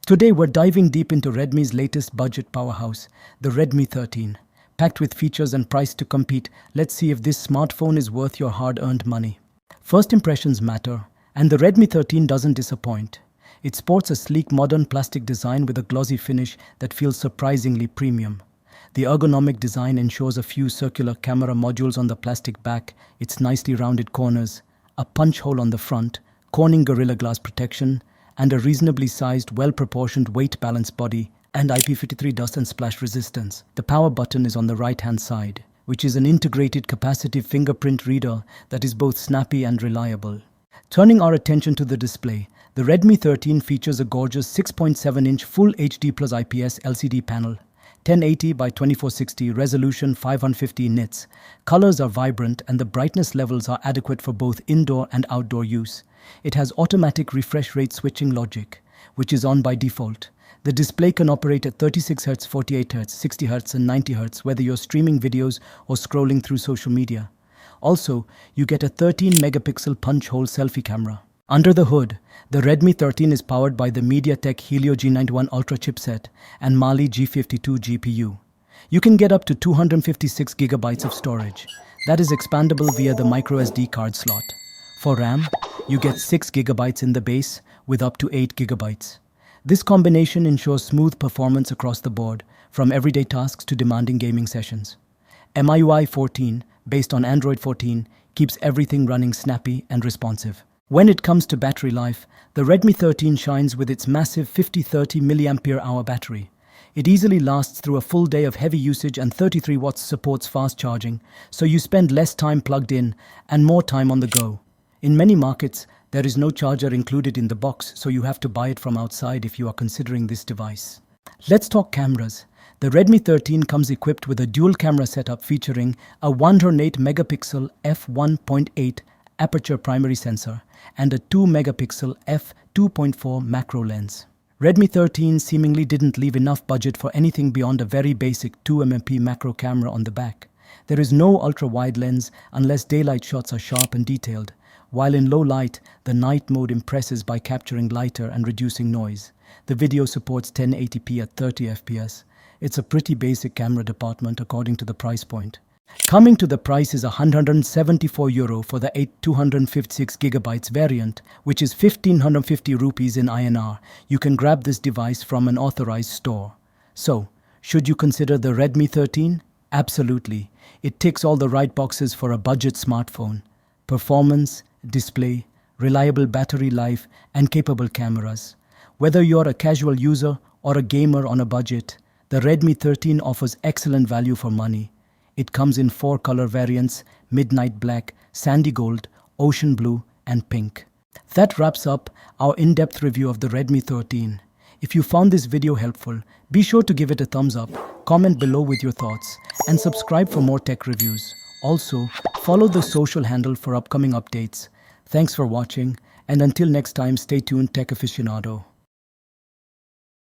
Today we're diving deep into Redmi's latest budget powerhouse, the Redmi 13. Packed with features and priced to compete, let's see if this smartphone is worth your hard-earned money. First impressions matter, and the Redmi 13 doesn't disappoint. It sports a sleek modern plastic design with a glossy finish that feels surprisingly premium. The ergonomic design ensures a few circular camera modules on the plastic back, its nicely rounded corners, a punch hole on the front, Corning Gorilla Glass protection, and a reasonably sized, well-proportioned weight-balanced body and IP53 dust and splash resistance. The power button is on the right-hand side, which is an integrated capacitive fingerprint reader that is both snappy and reliable. Turning our attention to the display, the Redmi 13 features a gorgeous 6.7-inch Full HD Plus IPS LCD panel, 1080 by 2460 resolution, 550 nits. Colors are vibrant and the brightness levels are adequate for both indoor and outdoor use. It has automatic refresh rate switching logic, which is on by default. The display can operate at 36Hz, 48Hz, 60Hz and 90Hz whether you're streaming videos or scrolling through social media. Also, you get a 13-megapixel punch-hole selfie camera. Under the hood, the Redmi 13 is powered by the MediaTek Helio G91 Ultra chipset and Mali G52 GPU. You can get up to 256 GB of storage. That is expandable via the microSD card slot. For RAM, you get 6 GB in the base with up to 8 GB. This combination ensures smooth performance across the board, from everyday tasks to demanding gaming sessions. MIUI 14, based on Android 14, keeps everything running snappy and responsive. When it comes to battery life, the Redmi 13 shines with its massive 50-30 mAh battery. It easily lasts through a full day of heavy usage and 33 watts supports fast charging, so you spend less time plugged in and more time on the go. In many markets, there is no charger included in the box, so you have to buy it from outside if you are considering this device. Let's talk cameras. The Redmi 13 comes equipped with a dual camera setup featuring a 108-megapixel f1.8 aperture primary sensor and a 2-megapixel f2.4 macro lens. Redmi 13 seemingly didn't leave enough budget for anything beyond a very basic 2MP macro camera on the back. There is no ultra-wide lens unless daylight shots are sharp and detailed, while in low light, the night mode impresses by capturing lighter and reducing noise. The video supports 1080p at 30 fps. It's a pretty basic camera department according to the price point. Coming to the price is €174 for the 256GB variant, which is 1550 rupees in INR. You can grab this device from an authorized store. So, should you consider the Redmi 13? Absolutely. It ticks all the right boxes for a budget smartphone. Performance, display, reliable battery life, and capable cameras. Whether you're a casual user or a gamer on a budget, the Redmi 13 offers excellent value for money. It comes in 4 color variants: midnight black, sandy gold, ocean blue, and pink. That wraps up our in-depth review of the Redmi 13. If you found this video helpful, be sure to give it a thumbs up, comment below with your thoughts, and subscribe for more tech reviews. Also, follow the social handle for upcoming updates. Thanks for watching, and until next time, stay tuned, tech aficionado.